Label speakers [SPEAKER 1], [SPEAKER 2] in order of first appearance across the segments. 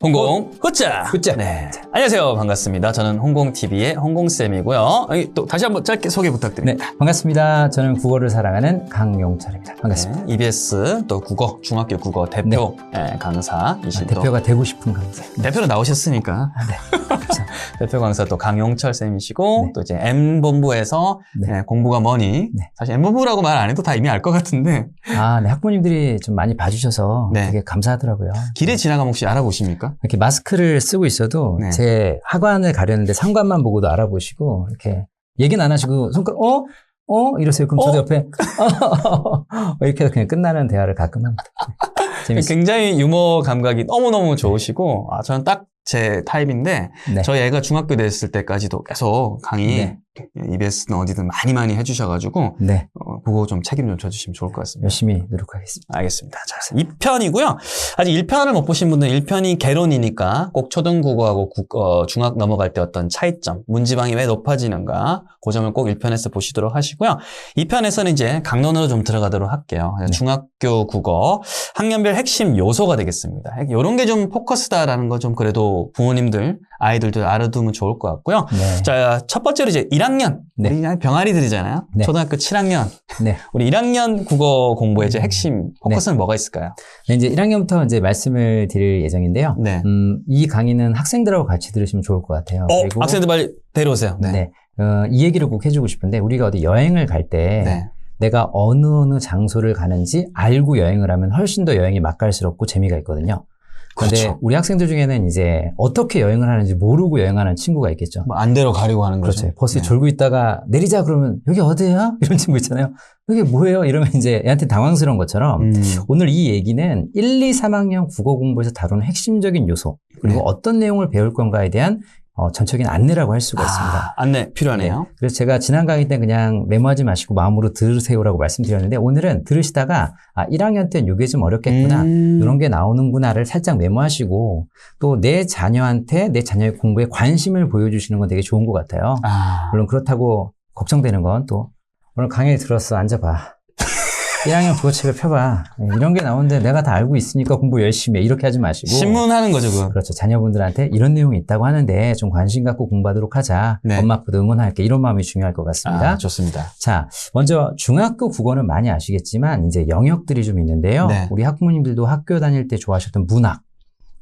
[SPEAKER 1] 홍공 후짜. 네. 안녕하세요. 반갑습니다. 저는 홍공TV의 홍공쌤이고요. 또 다시 한번 짧게 소개 부탁드립니다.
[SPEAKER 2] 네, 반갑습니다. 저는 국어를 사랑하는 강용철입니다. 반갑습니다.
[SPEAKER 1] 네, EBS 또 국어, 중학교 국어 대표 강사이신
[SPEAKER 2] 대표가 되고 싶은 강사.
[SPEAKER 1] 대표로 나오셨으니까. 대표 강사 또 강용철 쌤이시고 또 이제 M본부에서 공부가 뭐니 사실 M본부라고 말 안 해도 다 이미 알 것 같은데
[SPEAKER 2] 네, 학부모님들이 좀 많이 봐주셔서 되게 감사하더라고요.
[SPEAKER 1] 길에 지나가면 혹시 알아보십니까?
[SPEAKER 2] 이렇게 마스크를 쓰고 있어도 제 하관을 가렸는데 상관만 보고도 알아보시고 이렇게 얘기는 안 하시고 손가락 이러세요. 그럼 저도 옆에 이렇게 해서 그냥 끝나는 대화를 가끔 합니다. 재밌어요.
[SPEAKER 1] 굉장히 유머 감각이 너무너무 좋으시고 저는 딱 제 타입인데 저희 애가 중학교 됐을 때까지도 계속 강의 EBS는 어디든 많이 해주셔가지고 그거 좀 책임 좀 져주시면 좋을 것 같습니다.
[SPEAKER 2] 열심히 노력하겠습니다.
[SPEAKER 1] 알겠습니다. 자, 2편이고요. 아직 1편을 못 보신 분들은 1편이 개론이니까 꼭 초등국어하고 중학 넘어갈 때 어떤 차이점, 문지방이 왜 높아지는가 그 점을 꼭 1편에서 보시도록 하시고요. 2편에서는 이제 강론으로 좀 들어가도록 할게요. 중학교 국어 학년별 핵심 요소가 되겠습니다. 이런 게 좀 포커스다라는 거 좀 그래도 부모님들, 아이들도 알아두면 좋을 것 같고요. 자, 첫 번째로 이제 1학년. 우리 병아리들이잖아요. 초등학교 7학년. 우리 1학년 국어 공부의 이제 핵심 포커스는 뭐가 있을까요?
[SPEAKER 2] 이제 1학년부터 이제 말씀을 드릴 예정인데요. 이 강의는 학생들하고 같이 들으시면 좋을 것 같아요.
[SPEAKER 1] 그리고 학생들 빨리 데려오세요.
[SPEAKER 2] 이 얘기를 꼭 해주고 싶은데 우리가 어디 여행을 갈 때 내가 어느 장소를 가는지 알고 여행을 하면 훨씬 더 여행이 맛깔스럽고 재미가 있거든요. 그런데 우리 학생들 중에는 이제 어떻게 여행을 하는지 모르고 여행하는 친구가 있겠죠.
[SPEAKER 1] 뭐 안대로 가려고 하는 거죠.
[SPEAKER 2] 그렇죠. 버스에 졸고 있다가 내리자 그러면 여기 어디야? 이런 친구 있잖아요. 여기 뭐예요? 이러면 이제 애한테 당황스러운 것처럼 오늘 이 얘기는 1, 2, 3학년 국어 공부에서 다루는 핵심적인 요소 그리고 어떤 내용을 배울 건가에 대한 전적인 안내라고 할 수가 있습니다.
[SPEAKER 1] 안내 필요하네요.
[SPEAKER 2] 그래서 제가 지난 강의 때 그냥 메모하지 마시고 마음으로 들으세요라고 말씀드렸는데 오늘은 들으시다가 1학년 때는 이게 좀 어렵겠구나 이런 게 나오는구나를 살짝 메모하시고 또 내 자녀한테 내 자녀의 공부에 관심을 보여주시는 건 되게 좋은 것 같아요. 물론 그렇다고 걱정되는 건 또 오늘 강의 들었어 앉아봐. 1학년 국어책을 펴봐. 이런 게 나오는데 내가 다 알고 있으니까 공부 열심히 해. 이렇게 하지 마시고.
[SPEAKER 1] 신문하는 거죠, 그거.
[SPEAKER 2] 그렇죠. 자녀분들한테 이런 내용이 있다고 하는데 좀 관심 갖고 공부하도록 하자. 엄마 아빠도 응원할게. 이런 마음이 중요할 것 같습니다.
[SPEAKER 1] 좋습니다.
[SPEAKER 2] 자, 먼저 중학교 국어는 많이 아시겠지만 이제 영역들이 좀 있는데요. 우리 학부모님들도 학교 다닐 때 좋아하셨던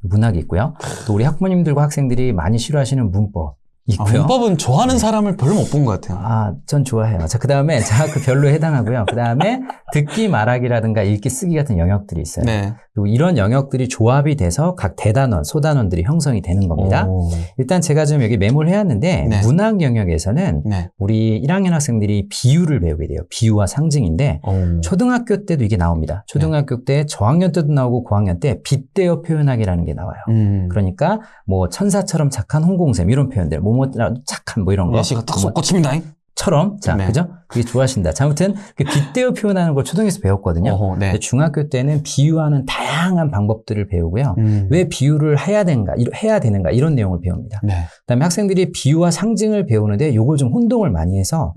[SPEAKER 2] 문학이 있고요. 또 우리 학부모님들과 학생들이 많이 싫어하시는 문법. 있고요.
[SPEAKER 1] 문법은 좋아하는 사람을 별로 못 본 것 같아요.
[SPEAKER 2] 전 좋아해요. 자, 그 다음에 그 별로에 해당하고요. 그 다음에 듣기, 말하기라든가 읽기, 쓰기 같은 영역들이 있어요. 그리고 이런 영역들이 조합이 돼서 각 대단원, 소단원들이 형성이 되는 겁니다. 일단 제가 좀 여기 메모를 해왔는데 문학 영역에서는 우리 1학년 학생들이 비유를 배우게 돼요. 비유와 상징인데 초등학교 때도 이게 나옵니다. 초등학교 때 저학년 때도 나오고 고학년 때 빗대어 표현하기라는 게 나와요. 그러니까 뭐 천사처럼 착한 홍공쌤 이런 표현들 뭐뭐라도 착한 뭐 이런 거.
[SPEAKER 1] 예시가 딱 솟구칩니다.
[SPEAKER 2] 처럼. 자, 그죠? 그게 좋아하신다. 자, 아무튼, 빗대어 표현하는 걸 초등에서 배웠거든요. 근데 중학교 때는 비유하는 다양한 방법들을 배우고요. 왜 비유를 해야 되는가, 이런 내용을 배웁니다. 그 다음에 학생들이 비유와 상징을 배우는데 요걸 좀 혼동을 많이 해서,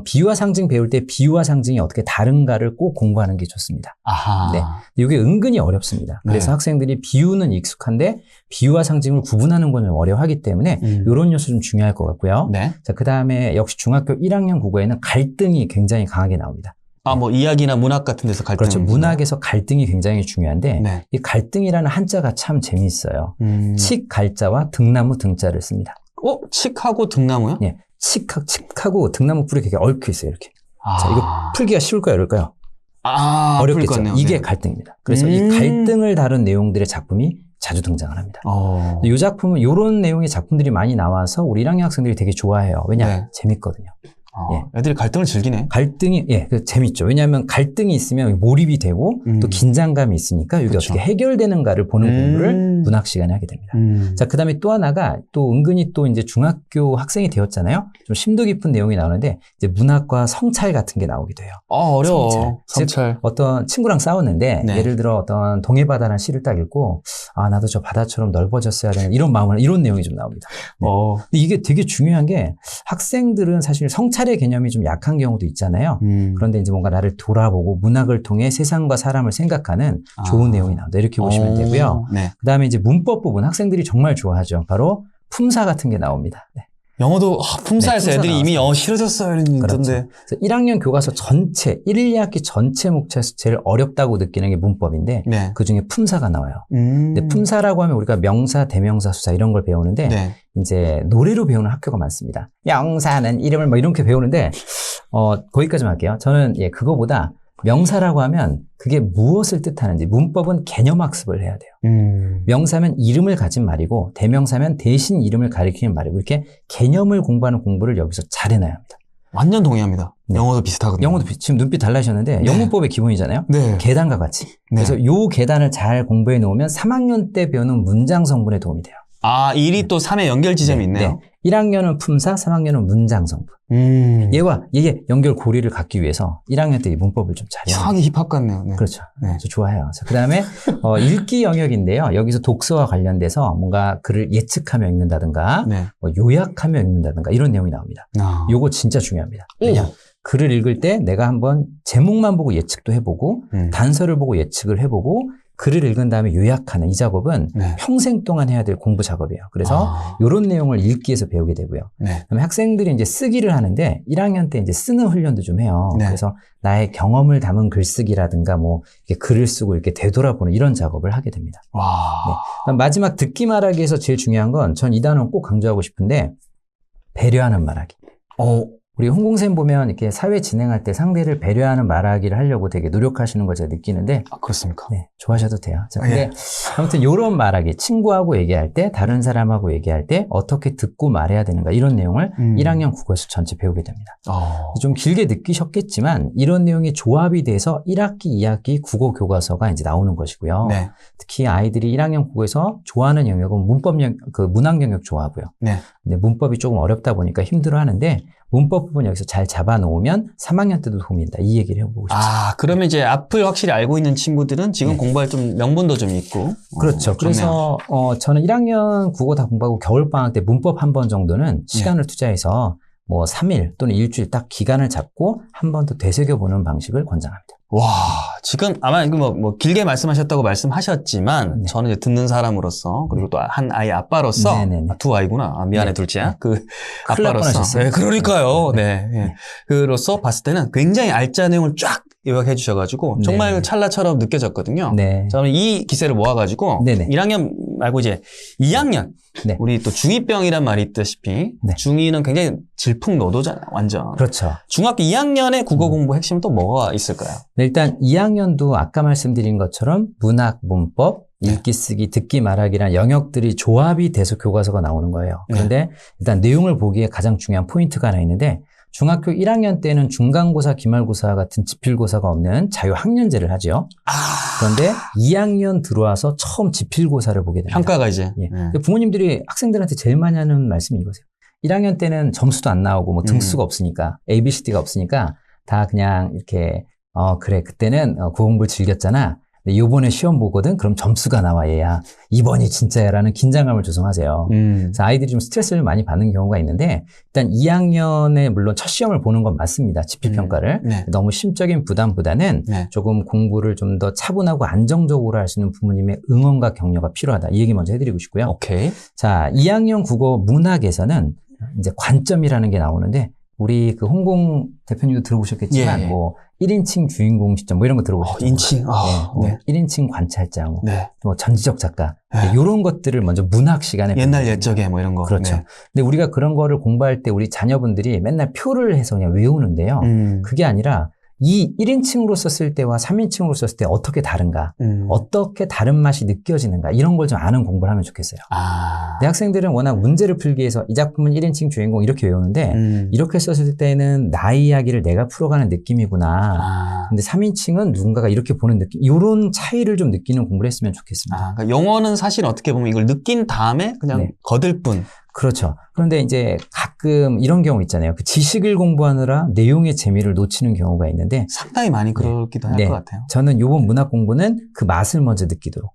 [SPEAKER 2] 비유와 상징 배울 때 비유와 상징이 어떻게 다른가를 꼭 공부하는 게 좋습니다. 이게 은근히 어렵습니다. 그래서 학생들이 비유는 익숙한데, 비유와 상징을 구분하는 건 좀 어려워하기 때문에, 이런 요소 좀 중요할 것 같고요. 자, 그 다음에 역시 중학교 1학년 국어에는 갈등이 굉장히 강하게 나옵니다.
[SPEAKER 1] 뭐 이야기나 문학 같은 데서 갈등.
[SPEAKER 2] 그렇죠. 문학에서 갈등이 굉장히 중요한데 이 갈등이라는 한자가 참 재미있어요. 칡 갈자와 등나무 등자를 씁니다.
[SPEAKER 1] 칡하고 등나무요?
[SPEAKER 2] 네. 칡하고 등나무 뿌리 되게 얽혀 있어요. 이렇게. 자, 이거 풀기가 쉬울까요? 어려울까요? 어렵겠죠. 이게 갈등입니다. 그래서 이 갈등을 다룬 내용들의 작품이 자주 등장을 합니다. 이 작품은 이런 내용의 작품들이 많이 나와서 우리 1학년 학생들이 되게 좋아해요. 왜냐? 재밌거든요.
[SPEAKER 1] 애들이 갈등을 즐기네.
[SPEAKER 2] 갈등이, 재밌죠. 왜냐하면 갈등이 있으면 몰입이 되고 또 긴장감이 있으니까 이게 어떻게 해결되는가를 보는 공부를 문학 시간에 하게 됩니다. 자, 그 다음에 또 하나가 또 은근히 또 이제 중학교 학생이 되었잖아요. 좀 심도 깊은 내용이 나오는데 이제 문학과 성찰 같은 게 나오기도 해요.
[SPEAKER 1] 어려워. 성찰.
[SPEAKER 2] 어떤 친구랑 싸웠는데 예를 들어 어떤 동해바다라는 시를 딱 읽고 나도 저 바다처럼 넓어졌어야 되는 이런 마음을 이런 내용이 좀 나옵니다. 근데 이게 되게 중요한 게 학생들은 사실 성찰 사찰의 개념이 좀 약한 경우도 있잖아요. 그런데 이제 뭔가 나를 돌아보고 문학을 통해 세상과 사람을 생각하는 좋은 내용이 나온다. 이렇게 보시면 되고요.
[SPEAKER 1] 네.
[SPEAKER 2] 그다음에 이제 문법 부분 학생들이 정말 좋아하죠. 바로 품사 같은 게 나옵니다. 네.
[SPEAKER 1] 영어도 품사에서
[SPEAKER 2] 네,
[SPEAKER 1] 애들이 이미 영어 싫어졌어요 이러는데.
[SPEAKER 2] 그렇죠. 그래서 1학년 교과서 전체 1, 2학기 전체 목차에서 제일 어렵다고 느끼는 게 문법인데
[SPEAKER 1] 네.
[SPEAKER 2] 그중에 품사가 나와요. 근데 품사라고 하면 우리가 명사, 대명사, 수사 이런 걸 배우는데
[SPEAKER 1] 네.
[SPEAKER 2] 이제 노래로 배우는 학교가 많습니다. 명사는 이름을 뭐 이렇게 배우는데 거기까지만 할게요. 저는 그거보다 명사라고 하면 그게 무엇을 뜻하는지 문법은 개념 학습을 해야 돼요. 명사면 이름을 가진 말이고 대명사면 대신 이름을 가리키는 말이고 이렇게 개념을 공부하는 공부를 여기서 잘해놔야 합니다.
[SPEAKER 1] 완전 동의합니다.
[SPEAKER 2] 네.
[SPEAKER 1] 영어도 비슷하거든요.
[SPEAKER 2] 영어도 지금 눈빛 달라지셨는데
[SPEAKER 1] 네.
[SPEAKER 2] 영문법의 기본이잖아요.
[SPEAKER 1] 네.
[SPEAKER 2] 계단과 같이.
[SPEAKER 1] 네.
[SPEAKER 2] 그래서 요 계단을 잘 공부해 놓으면 3학년 때 배우는 문장 성분에 도움이 돼요.
[SPEAKER 1] 아, 1이 또 3의 연결 지점이 있네요.
[SPEAKER 2] 1학년은 품사, 3학년은 문장 성분. 얘와 이게 연결 고리를 갖기 위해서 1학년 때 이 문법을 좀 잘.
[SPEAKER 1] 이상하게 힙합 같네요. 네.
[SPEAKER 2] 그렇죠.
[SPEAKER 1] 네.
[SPEAKER 2] 저 좋아해요. 그 다음에 읽기 영역인데요. 여기서 독서와 관련돼서 뭔가 글을 예측하며 읽는다든가,
[SPEAKER 1] 네.
[SPEAKER 2] 요약하며 읽는다든가 이런 내용이 나옵니다. 요거 진짜 중요합니다. 왜냐? 글을 읽을 때 내가 한번 제목만 보고 예측도 해보고 단서를 보고 예측을 해보고 글을 읽은 다음에 요약하는 이 작업은
[SPEAKER 1] 네.
[SPEAKER 2] 평생 동안 해야 될 공부 작업이에요. 그래서 이런 내용을 읽기에서 배우게 되고요.
[SPEAKER 1] 네.
[SPEAKER 2] 그다음에 학생들이 이제 쓰기를 하는데 1학년 때 이제 쓰는 훈련도 좀 해요.
[SPEAKER 1] 네.
[SPEAKER 2] 그래서 나의 경험을 담은 글쓰기라든가 뭐 이렇게 글을 쓰고 이렇게 되돌아보는 이런 작업을 하게 됩니다.
[SPEAKER 1] 와.
[SPEAKER 2] 네. 그다음 마지막 듣기 말하기에서 제일 중요한 건 전 이 단어는 꼭 강조하고 싶은데 배려하는 말하기. 우리 홍콩쌤 보면 이렇게 사회 진행할 때 상대를 배려하는 말하기를 하려고 되게 노력하시는 걸 제가 느끼는데.
[SPEAKER 1] 아, 그렇습니까?
[SPEAKER 2] 네, 좋아하셔도 돼요. 자, 근데 아무튼 이런 말하기, 친구하고 얘기할 때, 다른 사람하고 얘기할 때 어떻게 듣고 말해야 되는가 이런 내용을 1학년 국어에서 전체 배우게 됩니다. 좀 길게 느끼셨겠지만 이런 내용이 조합이 돼서 1학기, 2학기 국어 교과서가 이제 나오는 것이고요.
[SPEAKER 1] 네.
[SPEAKER 2] 특히 아이들이 1학년 국어에서 좋아하는 영역은 문학 영역 좋아하고요.
[SPEAKER 1] 네.
[SPEAKER 2] 근데 문법이 조금 어렵다 보니까 힘들어하는데. 문법 부분 여기서 잘 잡아놓으면 3학년 때도 도움이 된다. 이 얘기를 해보고 싶습니다.
[SPEAKER 1] 아, 그러면 이제 앞을 확실히 알고 있는 친구들은 지금 공부할 좀 명분도 좀 있고.
[SPEAKER 2] 그렇죠. 그래서 저는 1학년 국어 다 공부하고 겨울방학 때 문법 한 번 정도는 시간을 투자해서 뭐 3일 또는 일주일 딱 기간을 잡고 한 번 더 되새겨보는 방식을 권장합니다.
[SPEAKER 1] 와, 지금 아마 뭐 길게 말씀하셨다고 말씀하셨지만 저는 이제 듣는 사람으로서 그리고 또 한 아이 아빠로서 두 아이구나. 미안해 둘째야. 그 아빠로서. 네, 그러니까요. 네. 그로서 봤을 때는 굉장히 알찬 내용을 쫙 요약해 주셔가지고 정말 찰나처럼 느껴졌거든요.
[SPEAKER 2] 네.
[SPEAKER 1] 저는 이 기세를 모아가지고 1학년 말고 이제 2학년 우리 또 중2병이란 말이 있다시피 중2는 굉장히 질풍노도잖아요. 완전.
[SPEAKER 2] 그렇죠.
[SPEAKER 1] 중학교 2학년의 국어 공부 핵심은 또 뭐가 있을까요?
[SPEAKER 2] 네, 일단 2학년도 아까 말씀드린 것처럼 문학, 문법, 읽기, 쓰기, 듣기, 말하기란 영역들이 조합이 돼서 교과서가 나오는 거예요. 그런데 일단 내용을 보기에 가장 중요한 포인트가 하나 있는데 중학교 1학년 때는 중간고사, 기말고사 같은 지필고사가 없는 자유학년제를 하죠. 그런데 2학년 들어와서 처음 지필고사를 보게 됩니다.
[SPEAKER 1] 평가가 이제.
[SPEAKER 2] 부모님들이 학생들한테 제일 많이 하는 말씀이 이거세요. 1학년 때는 점수도 안 나오고 뭐 등수가 없으니까 ABCD가 없으니까 다 그냥 이렇게 그래 그때는 국어 공부를 즐겼잖아. 근데 요번에 시험 보거든? 그럼 점수가 나와 얘야. 이번이 진짜야 라는 긴장감을 조성하세요. 그래서 아이들이 좀 스트레스를 많이 받는 경우가 있는데 일단 2학년에 물론 첫 시험을 보는 건 맞습니다. 지필평가를. 너무 심적인 부담보다는 조금 공부를 좀 더 차분하고 안정적으로 할 수 있는 부모님의 응원과 격려가 필요하다. 이 얘기 먼저 해드리고 싶고요.
[SPEAKER 1] 오케이.
[SPEAKER 2] 자, 2학년 국어 문학에서는 이제 관점이라는 게 나오는데 우리 그 홍콩 대표님도 들어보셨겠지만 뭐 1인칭 주인공 시점 뭐 이런 거 들어보셨죠?
[SPEAKER 1] 인칭.
[SPEAKER 2] 1인칭 관찰자, 뭐 전지적 작가 이런 것들을 먼저 문학 시간에
[SPEAKER 1] 옛날 옛적에 뭐 이런 거.
[SPEAKER 2] 그렇죠. 근데 우리가 그런 거를 공부할 때 우리 자녀분들이 맨날 표를 해서 그냥 외우는데요. 그게 아니라 이 1인칭으로 썼을 때와 3인칭으로 썼을 때 어떻게 다른가, 어떻게 다른 맛이 느껴지는가 이런 걸 좀 아는 공부를 하면 좋겠어요. 내 학생들은 워낙 문제를 풀기 위해서 이 작품은 1인칭 주인공 이렇게 외우는데 이렇게 썼을 때는 나의 이야기를 내가 풀어가는 느낌이구나. 근데 3인칭은 누군가가 이렇게 보는 느낌, 이런 차이를 좀 느끼는 공부를 했으면 좋겠습니다.
[SPEAKER 1] 그러니까 영어는 사실 어떻게 보면 이걸 느낀 다음에 그냥 거들 뿐.
[SPEAKER 2] 그렇죠. 그런데 이제 가끔 이런 경우 있잖아요. 그 지식을 공부하느라 내용의 재미를 놓치는 경우가 있는데
[SPEAKER 1] 상당히 많이 그러기도 할 것 같아요.
[SPEAKER 2] 저는 요번 문학 공부는 그 맛을 먼저 느끼도록.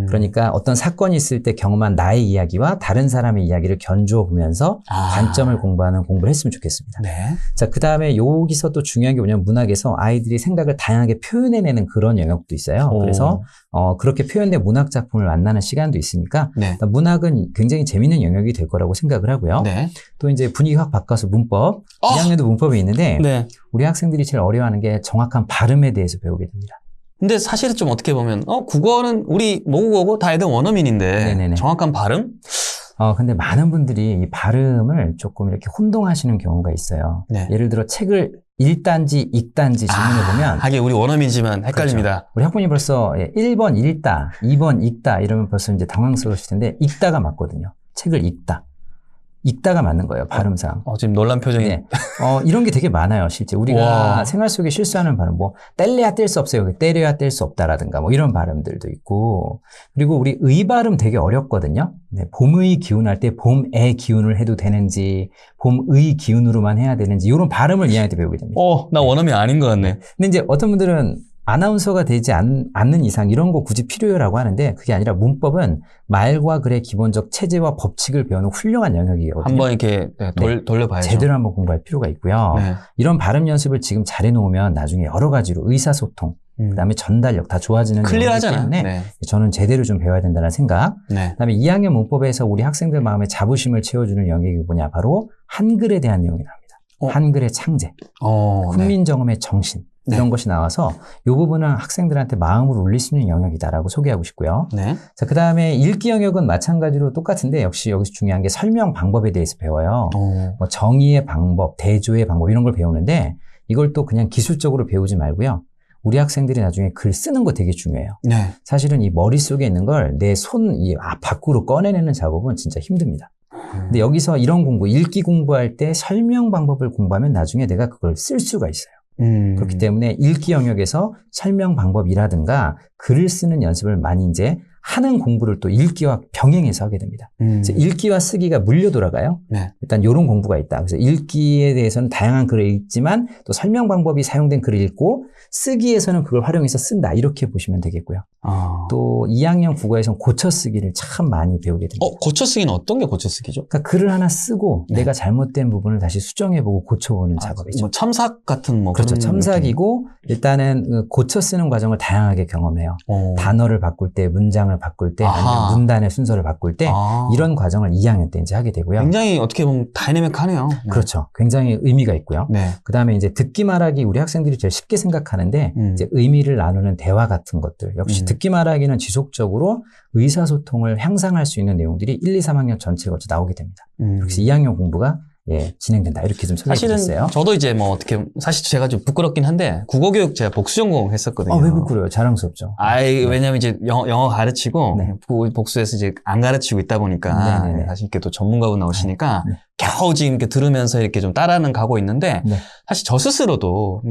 [SPEAKER 2] 그러니까 어떤 사건이 있을 때 경험한 나의 이야기와 다른 사람의 이야기를 견주어 보면서 관점을 공부하는 공부를 했으면 좋겠습니다.
[SPEAKER 1] 네.
[SPEAKER 2] 자, 그 다음에 여기서 또 중요한 게 뭐냐면 문학에서 아이들이 생각을 다양하게 표현해내는 그런 영역도 있어요. 그래서 그렇게 표현된 문학 작품을 만나는 시간도 있으니까
[SPEAKER 1] 네.
[SPEAKER 2] 문학은 굉장히 재밌는 영역이 될 거라고 생각을 하고요.
[SPEAKER 1] 네.
[SPEAKER 2] 또 이제 분위기 확 바꿔서 문법, 2학년도 문법이 있는데
[SPEAKER 1] 네.
[SPEAKER 2] 우리 학생들이 제일 어려워하는 게 정확한 발음에 대해서 배우게 됩니다.
[SPEAKER 1] 근데 사실은 좀 어떻게 보면 국어는 우리 모국어고 다 애들 원어민인데
[SPEAKER 2] 네네네.
[SPEAKER 1] 정확한 발음?
[SPEAKER 2] 근데 많은 분들이 이 발음을 조금 이렇게 혼동하시는 경우가 있어요.
[SPEAKER 1] 네.
[SPEAKER 2] 예를 들어 책을 읽단지 읽단지 질문해보면
[SPEAKER 1] 하긴 우리 원어민이지만 헷갈립니다.
[SPEAKER 2] 그렇죠. 우리 학부모님 벌써 1번 읽다, 2번 읽다 이러면 벌써 이제 당황스러우실 텐데 읽다가 맞거든요. 책을 읽다. 읽다가 맞는 거예요, 발음상.
[SPEAKER 1] 지금 놀란 표정이.
[SPEAKER 2] 네. 이런 게 되게 많아요, 실제. 우리가
[SPEAKER 1] 와.
[SPEAKER 2] 생활 속에 실수하는 발음, 뗄래야 뗄 수 없어요. 때려야 뗄 수 없다라든가, 이런 발음들도 있고. 그리고 우리 의 발음 되게 어렵거든요. 네, 봄의 기운 할 때 봄의 기운을 해도 되는지, 봄의 기운으로만 해야 되는지, 이런 발음을 이해할 때 배우게 됩니다.
[SPEAKER 1] 나 원어민 아닌 것 같네.
[SPEAKER 2] 근데 이제 어떤 분들은 아나운서가 되지 않는 이상 이런 거 굳이 필요해라고 하는데 그게 아니라 문법은 말과 글의 기본적 체제와 법칙을 배우는 훌륭한 영역이거든요.
[SPEAKER 1] 한번 이렇게 돌려봐야죠.
[SPEAKER 2] 제대로 한번 공부할 필요가 있고요.
[SPEAKER 1] 네.
[SPEAKER 2] 이런 발음 연습을 지금 잘 해놓으면 나중에 여러 가지로 의사소통, 그다음에 전달력 다 좋아지는
[SPEAKER 1] 클리어하잖아요.
[SPEAKER 2] 때문에
[SPEAKER 1] 네.
[SPEAKER 2] 저는 제대로 좀 배워야 된다는 생각.
[SPEAKER 1] 네.
[SPEAKER 2] 그다음에 2학년 문법에서 우리 학생들 마음에 자부심을 채워주는 영역이 뭐냐, 바로 한글에 대한 내용이 나옵니다. 한글의 창제, 훈민정음의 정신. 이런 것이 나와서 이 부분은 학생들한테 마음을 울릴 수 있는 영역이다라고 소개하고 싶고요.
[SPEAKER 1] 네.
[SPEAKER 2] 자, 그 다음에 읽기 영역은 마찬가지로 똑같은데 역시 여기서 중요한 게 설명 방법에 대해서 배워요. 정의의 방법, 대조의 방법 이런 걸 배우는데 이걸 또 그냥 기술적으로 배우지 말고요. 우리 학생들이 나중에 글 쓰는 거 되게 중요해요.
[SPEAKER 1] 네.
[SPEAKER 2] 사실은 이 머릿속에 있는 걸 내 밖으로 꺼내내는 작업은 진짜 힘듭니다. 근데 여기서 이런 공부, 읽기 공부할 때 설명 방법을 공부하면 나중에 내가 그걸 쓸 수가 있어요. 그렇기 때문에 읽기 영역에서 설명 방법이라든가 글을 쓰는 연습을 많이 이제 하는 공부를 또 읽기와 병행해서 하게 됩니다. 그래서 읽기와 쓰기가 물려 돌아가요.
[SPEAKER 1] 네.
[SPEAKER 2] 일단 이런 공부가 있다. 그래서 읽기에 대해서는 다양한 글을 읽지만 또 설명 방법이 사용된 글을 읽고 쓰기에서는 그걸 활용해서 쓴다. 이렇게 보시면 되겠고요. 또 2학년 국어에서는 고쳐쓰기를 참 많이 배우게 됩니다.
[SPEAKER 1] 고쳐쓰기는 어떤 게 고쳐쓰기죠?
[SPEAKER 2] 그러니까 글을 하나 쓰고 내가 잘못된 부분을 다시 수정해보고 고쳐보는 작업이죠.
[SPEAKER 1] 첨삭 같은
[SPEAKER 2] 그렇죠.
[SPEAKER 1] 그런
[SPEAKER 2] 첨삭이고 일단은 고쳐 쓰는 과정을 다양하게 경험해요. 단어를 바꿀 때, 문장을 바꿀 때, 아니면 문단의 순서를 바꿀 때 이런 과정을 2학년 때 이제 하게 되고요.
[SPEAKER 1] 굉장히 어떻게 보면 다이내믹하네요. 네.
[SPEAKER 2] 그렇죠. 굉장히 의미가 있고요.
[SPEAKER 1] 네.
[SPEAKER 2] 그 다음에 이제 듣기 말하기 우리 학생들이 제일 쉽게 생각하는데 이제 의미를 나누는 대화 같은 것들 역시 듣기 말하기는 지속적으로 의사소통을 향상할 수 있는 내용들이 1, 2, 3학년 전체에 걸쳐 나오게 됩니다. 그래서 2학년 공부가 진행된다. 이렇게 좀 소개해드렸어요.
[SPEAKER 1] 사실은 저도 이제 사실 제가 좀 부끄럽긴 한데 국어교육 제가 복수 전공 했었거든요.
[SPEAKER 2] 왜 부끄러워요? 자랑스럽죠.
[SPEAKER 1] 왜냐면 이제 영어 가르치고 복수해서 이제 안 가르치고 있다 보니까 사실 이렇게 또 전문가분 나오시니까 겨우 지금 이렇게 들으면서 이렇게 좀 따라는 가고 있는데 사실 저 스스로도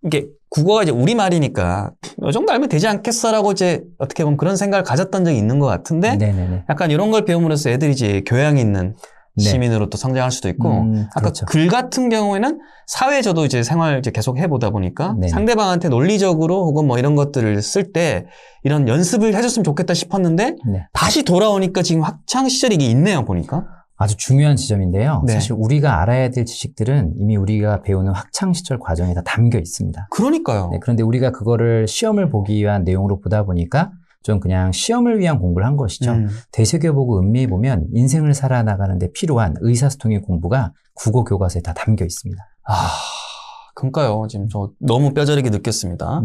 [SPEAKER 1] 이게 국어가 이제 우리말이니까 이 정도 알면 되지 않겠어라고 이제 어떻게 보면 그런 생각을 가졌던 적이 있는 것 같은데 약간 이런 걸 배움으로써 애들이 이제 교양 있는 시민으로 또 성장할 수도 있고 아까
[SPEAKER 2] 그렇죠.
[SPEAKER 1] 글 같은 경우에는 사회 저도 이제 생활 이제 계속 해보다 보니까 상대방한테 논리적으로 혹은 이런 것들을 쓸 때 이런 연습을 해줬으면 좋겠다 싶었는데 다시 돌아오니까 지금 학창 시절이 이게 있네요 보니까.
[SPEAKER 2] 아주 중요한 지점인데요. 사실 우리가 알아야 될 지식들은 이미 우리가 배우는 학창시절 과정에 다 담겨 있습니다.
[SPEAKER 1] 그러니까요.
[SPEAKER 2] 그런데 우리가 그거를 시험을 보기 위한 내용으로 보다 보니까 좀 그냥 시험을 위한 공부를 한 것이죠. 되새겨보고 음미해보면 인생을 살아나가는 데 필요한 의사소통의 공부가 국어 교과서에 다 담겨 있습니다.
[SPEAKER 1] 그러니까요. 지금 저 너무 뼈저리게 느꼈습니다.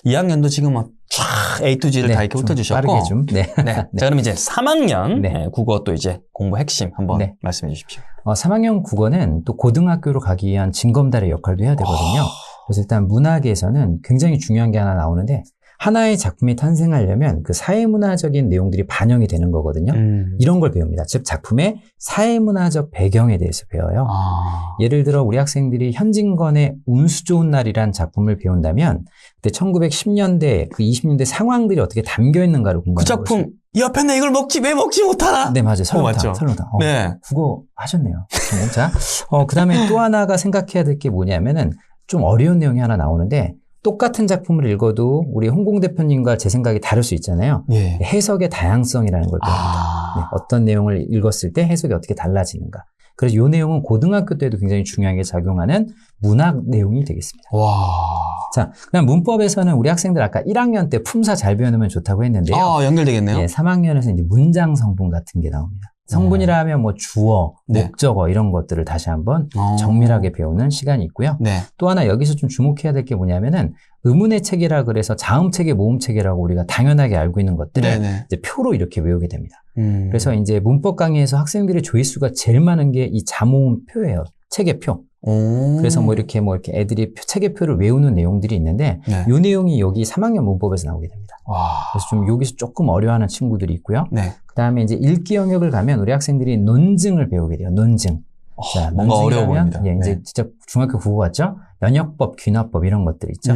[SPEAKER 1] 2학년도 지금 쫙 A to G를 다 이렇게 훑어주셨고.
[SPEAKER 2] 빠르게 좀.
[SPEAKER 1] 자, 그럼 이제 3학년 국어 또 이제 공부 핵심 한번 말씀해 주십시오.
[SPEAKER 2] 3학년 국어는 또 고등학교로 가기 위한 징검다리의 역할도 해야 되거든요. 그래서 일단 문학에서는 굉장히 중요한 게 하나 나오는데 하나의 작품이 탄생하려면 그 사회문화적인 내용들이 반영이 되는 거거든요. 이런 걸 배웁니다. 즉 작품의 사회문화적 배경에 대해서 배워요. 예를 들어 우리 학생들이 현진건의 운수 좋은 날이란 작품을 배운다면 그때 1910년대 그 20년대 상황들이 어떻게 담겨 있는가를 공부하는
[SPEAKER 1] 그 작품
[SPEAKER 2] 거죠.
[SPEAKER 1] 이 앞에 내 이걸 먹지 왜 먹지 못하나?
[SPEAKER 2] 네, 맞아요. 설렁탕.
[SPEAKER 1] 맞죠?
[SPEAKER 2] 설렁탕.
[SPEAKER 1] 네.
[SPEAKER 2] 국어 하셨네요. 자, 그 다음에 또 하나가 생각해야 될 게 뭐냐면은 좀 어려운 내용이 하나 나오는데 똑같은 작품을 읽어도 우리 홍공 대표님과 제 생각이 다를 수 있잖아요.
[SPEAKER 1] 예.
[SPEAKER 2] 해석의 다양성이라는 걸 배웁니다. 네, 어떤 내용을 읽었을 때 해석이 어떻게 달라지는가. 그래서 이 내용은 고등학교 때도 굉장히 중요하게 작용하는 문학 내용이 되겠습니다.
[SPEAKER 1] 와.
[SPEAKER 2] 자, 그다음 문법에서는 우리 학생들 아까 1학년 때 품사 잘 배워놓으면 좋다고 했는데요.
[SPEAKER 1] 연결되겠네요.
[SPEAKER 2] 예, 3학년에서 이제 문장 성분 같은 게 나옵니다. 성분이라 하면 뭐 주어,
[SPEAKER 1] 네.
[SPEAKER 2] 목적어 이런 것들을 다시 한번 정밀하게 배우는 시간이 있고요.
[SPEAKER 1] 네.
[SPEAKER 2] 또 하나 여기서 좀 주목해야 될 게 뭐냐면은 의문의 체계라 그래서 자음체계, 모음체계라고 우리가 당연하게 알고 있는 것들을 이제 표로 이렇게 외우게 됩니다. 그래서 이제 문법 강의에서 학생들의 조회수가 제일 많은 게 이 자모음표예요. 체계표. 그래서 뭐 이렇게 애들이 체계표를 외우는 내용들이 있는데
[SPEAKER 1] 네.
[SPEAKER 2] 이 내용이 여기 3학년 문법에서 나오게 됩니다.
[SPEAKER 1] 와.
[SPEAKER 2] 그래서 좀 여기서 조금 어려워하는 친구들이 있고요.
[SPEAKER 1] 네.
[SPEAKER 2] 그 다음에 이제 읽기 영역을 가면 우리 학생들이 논증을 배우게 돼요. 논증. 자,
[SPEAKER 1] 뭔가 어려워 보입니다.
[SPEAKER 2] 예, 이제
[SPEAKER 1] 네.
[SPEAKER 2] 진짜 중학교 국어 같죠? 연역법, 귀납법 이런 것들 있죠.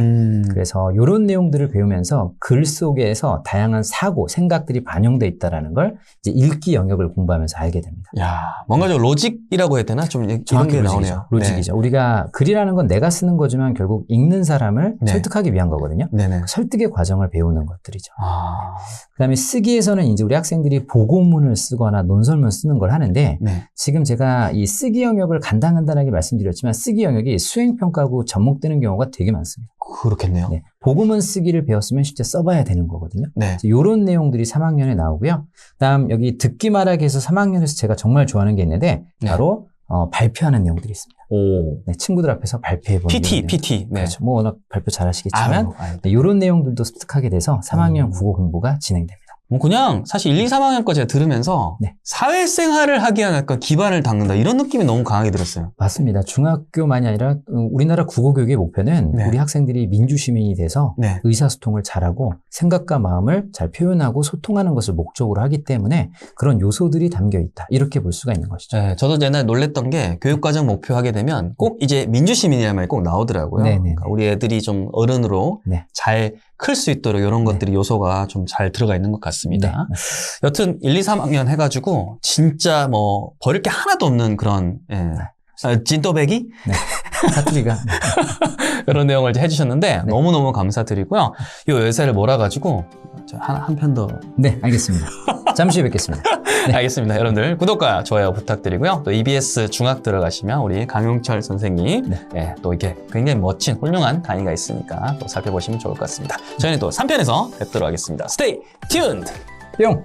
[SPEAKER 2] 그래서 이런 내용들을 배우면서 글 속에서 다양한 사고, 생각들이 반영돼 있다라는 걸 이제 읽기 영역을 공부하면서 알게 됩니다.
[SPEAKER 1] 야, 뭔가 좀 로직이라고 해야 되나? 좀 이런 게 나오네요.
[SPEAKER 2] 로직이죠.
[SPEAKER 1] 네.
[SPEAKER 2] 우리가 글이라는 건 내가 쓰는 거지만 결국 읽는 사람을
[SPEAKER 1] 네.
[SPEAKER 2] 설득하기 위한 거거든요.
[SPEAKER 1] 네네.
[SPEAKER 2] 설득의 과정을 배우는 것들이죠.
[SPEAKER 1] 아.
[SPEAKER 2] 그다음에 쓰기에서는 이제 우리 학생들이 보고문을 쓰거나 논설문 쓰는 걸 하는데
[SPEAKER 1] 네.
[SPEAKER 2] 지금 제가 이 쓰기 영역을 간단하게 말씀드렸지만 쓰기 영역이 수행평가하고 접목되는 경우가 되게 많습니다.
[SPEAKER 1] 그렇겠네요.
[SPEAKER 2] 네. 보고문 쓰기를 배웠으면 실제 써봐야 되는 거거든요.
[SPEAKER 1] 네.
[SPEAKER 2] 이런 내용들이 3학년에 나오고요. 그다음 여기 듣기 말하기에서 3학년에서 제가 정말 좋아하는 게 있는데 바로 발표하는 내용들이 있습니다.
[SPEAKER 1] 오.
[SPEAKER 2] 네, 친구들 앞에서 발표해보는
[SPEAKER 1] PT. 네.
[SPEAKER 2] 그렇죠. 뭐 워낙 발표 잘하시겠지만 네, 이런 내용들도 습득하게 돼서 3학년 국어 공부가 진행됩니다.
[SPEAKER 1] 뭐 그냥 사실 1, 2, 3학년 거 제가 들으면서
[SPEAKER 2] 네.
[SPEAKER 1] 사회생활을 하기 위한 약간 기반을 닦는다 이런 느낌이 너무 강하게 들었어요.
[SPEAKER 2] 맞습니다. 중학교만이 아니라 우리나라 국어교육의 목표는
[SPEAKER 1] 네.
[SPEAKER 2] 우리 학생들이 민주시민이 돼서
[SPEAKER 1] 네.
[SPEAKER 2] 의사소통을 잘하고 생각과 마음을 잘 표현하고 소통하는 것을 목적으로 하기 때문에 그런 요소들이 담겨 있다. 이렇게 볼 수가 있는 것이죠.
[SPEAKER 1] 네, 저도 옛날에 놀랬던 게 교육과정 목표 하게 되면 꼭 이제 민주시민이라는 말이 꼭 나오더라고요. 그러니까 우리 애들이 좀 어른으로 잘 클 수 있도록 이런 것들이 요소가 좀 잘 들어가 있는 것 같습니다. 여튼 1, 2, 3학년 해가지고 진짜 뭐 버릴 게 하나도 없는 그런 찐또배기?
[SPEAKER 2] 사투리가
[SPEAKER 1] 그런 내용을 이제 해주셨는데 너무너무 감사드리고요. 이 열쇠를 몰아가지고 한 편 더.
[SPEAKER 2] 네, 알겠습니다. 잠시 후에 뵙겠습니다.
[SPEAKER 1] 네. 알겠습니다. 여러분들 구독과 좋아요 부탁드리고요. 또 EBS 중학 들어가시면 우리 강용철 선생님 또 이렇게 굉장히 멋진 훌륭한 강의가 있으니까 또 살펴보시면 좋을 것 같습니다. 저희는 또 3편에서 뵙도록 하겠습니다. Stay tuned!
[SPEAKER 2] 뿅!